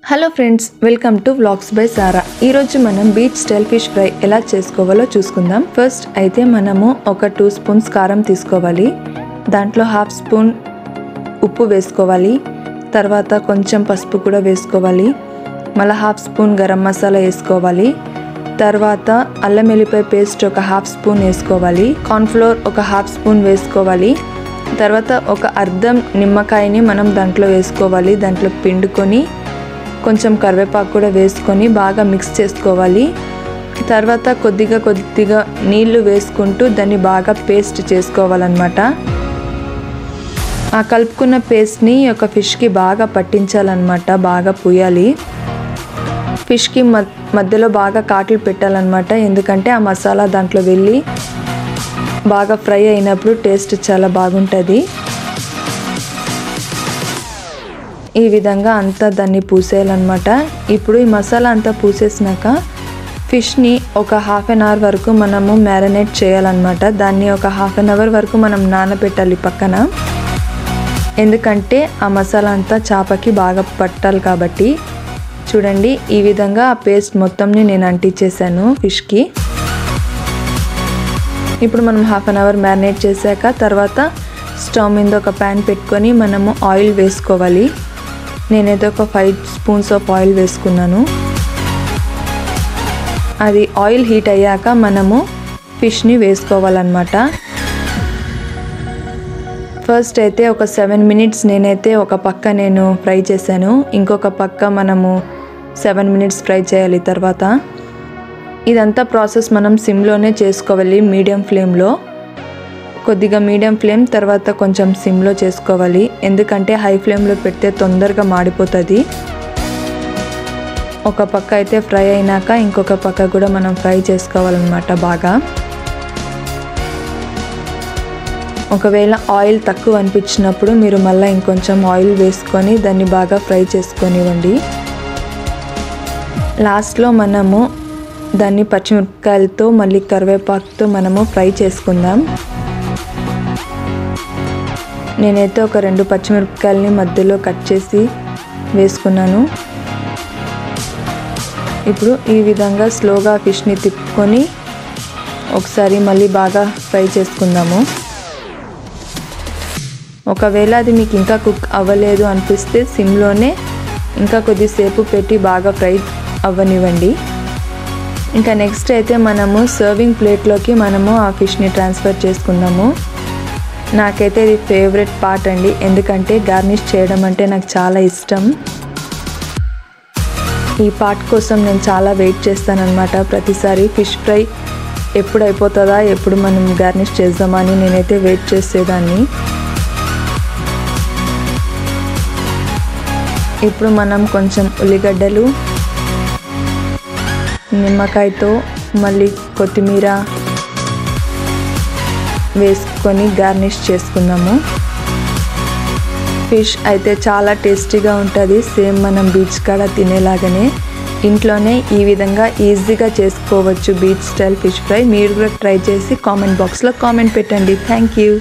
Hello friends, welcome to vlogs by Sara. ఈరోజు మనం beach style fish fry ఎలా చేసుకోవాలో చూసుకుందాం. ఫస్ట్ అయితే మనము ఒక 2 స్పూన్స్ కారం తీసుకోవాలి. దాంట్లో 1/2 స్పూన్ ఉప్పు వేసుకోవాలి. తర్వాత కొంచెం పసుపు కూడా వేసుకోవాలి. మళ్ళీ 1/2 స్పూన్ గరం మసాలా వేసుకోవాలి. తర్వాత అల్లం వెల్లిపాయ పేస్ట్ ఒక 1/2 స్పూన్ వేసుకోవాలి. కార్న్ఫ్లోర్ ఒక 1/2 స్పూన్ వేసుకోవాలి. తర్వాత ఒక అర్ధం నిమ్మకాయని మనం దాంట్లో వేసుకోవాలి. దాంట్లో పిండుకొని కొంచెం కరివేపాకు కూడా వేసుకొని బాగా మిక్స్ చేసుకోవాలి. తర్వాత కొద్దిగా నీళ్లు వేసుకుంటూ దాన్ని బాగా పేస్ట్ చేసుకోవాలన్నమాట. ఆ కలుపుకున్న పేస్ట్ని ఒక ఫిష్కి బాగా పట్టించాలన్నమాట, బాగా పూయాలి. ఫిష్కి మధ్యలో బాగా కాట్లు పెట్టాలన్నమాట, ఎందుకంటే ఆ మసాలా దాంట్లో వెళ్ళి బాగా ఫ్రై అయినప్పుడు టేస్ట్ చాలా బాగుంటుంది. ఈ విధంగా అంతా దాన్ని పూసేయాలన్నమాట. ఇప్పుడు ఈ మసాలా అంతా పూసేసినాక ఫిష్ని ఒక 1/2 అవర్ వరకు మనము మ్యారినేట్ చేయాలన్నమాట. దాన్ని ఒక 1/2 అవర్ వరకు మనం నానబెట్టాలి పక్కన, ఎందుకంటే ఆ మసాలా అంతా చేపకి బాగా పట్టాలి కాబట్టి. చూడండి, ఈ విధంగా ఆ పేస్ట్ మొత్తంని నేను అంటించేసాను ఫిష్కి. ఇప్పుడు మనం 1/2 అవర్ మ్యారినేట్ చేశాక తర్వాత స్టవ్ మీద ఒక ప్యాన్ పెట్టుకొని మనము ఆయిల్ వేసుకోవాలి. నేనైతే ఒక 5 స్పూన్స్ ఆఫ్ ఆయిల్ వేసుకున్నాను. అది ఆయిల్ హీట్ అయ్యాక మనము ఫిష్ని వేసుకోవాలన్నమాట. ఫస్ట్ అయితే ఒక 7 మినిట్స్ నేనైతే ఒక పక్క నేను ఫ్రై చేశాను, ఇంకొక పక్క మనము 7 మినిట్స్ ఫ్రై చేయాలి. తర్వాత ఇదంతా ప్రాసెస్ మనం సిమ్లోనే చేసుకోవాలి, మీడియం ఫ్లేమ్లో. కొద్దిగా మీడియం ఫ్లేమ్ తర్వాత కొంచెం సిమ్లో చేసుకోవాలి, ఎందుకంటే హై ఫ్లేమ్లో పెడితే తొందరగా మాడిపోతుంది. ఒక పక్క అయితే ఫ్రై అయినాక ఇంకొక పక్క కూడా మనం ఫ్రై చేసుకోవాలన్నమాట బాగా. ఒకవేళ ఆయిల్ తక్కువ అనిపించినప్పుడు మీరు మళ్ళీ ఇంకొంచెం ఆయిల్ వేసుకొని దాన్ని బాగా ఫ్రై చేసుకొనివ్వండి. లాస్ట్లో మనము దాన్ని పచ్చిమిరపకాయలతో మళ్ళీ కరివేపాకుతో మనము ఫ్రై చేసుకుందాం. నేనైతే ఒక 2 పచ్చిమిరపకాయలని మధ్యలో కట్ చేసి వేసుకున్నాను. ఇప్పుడు ఈ విధంగా స్లోగా ఫిష్ని తిప్పుకొని ఒకసారి మళ్ళీ బాగా ఫ్రై చేసుకుందాము. ఒకవేళ అది మీకు ఇంకా కుక్ అవ్వలేదు అనిపిస్తే సిమ్లోనే ఇంకా కొద్దిసేపు పెట్టి బాగా ఫ్రై అవ్వనివ్వండి. ఇంకా నెక్స్ట్ అయితే మనము సర్వింగ్ ప్లేట్లోకి మనము ఆ ఫిష్ని ట్రాన్స్ఫర్ చేసుకుందాము. నాకైతే ఇది ఫేవరెట్ పార్ట్ అండి, ఎందుకంటే గార్నిష్ చేయడం అంటే నాకు చాలా ఇష్టం. ఈ పార్ట్ కోసం నేను చాలా వెయిట్ చేస్తానన్నమాట. ప్రతిసారి ఫిష్ ఫ్రై ఎప్పుడు అయిపోతుందా, ఎప్పుడు మనం గార్నిష్ చేద్దామని నేనైతే వెయిట్ చేసేదాన్ని. ఇప్పుడు మనం కొంచెం ఉల్లిగడ్డలు, నిమ్మకాయతో మళ్ళీ కొత్తిమీర వేసుకొని గార్నిష్ చేసుకుందాము. ఫిష్ అయితే చాలా టేస్టీగా ఉంటుంది, సేమ్ మనం బీచ్ కాడ తినేలాగానే. ఇంట్లోనే ఈ విధంగా ఈజీగా చేసుకోవచ్చు బీచ్ స్టైల్ ఫిష్ ఫ్రై. మీరు కూడా ట్రై చేసి కామెంట్ బాక్స్లో కామెంట్ పెట్టండి. Thank you.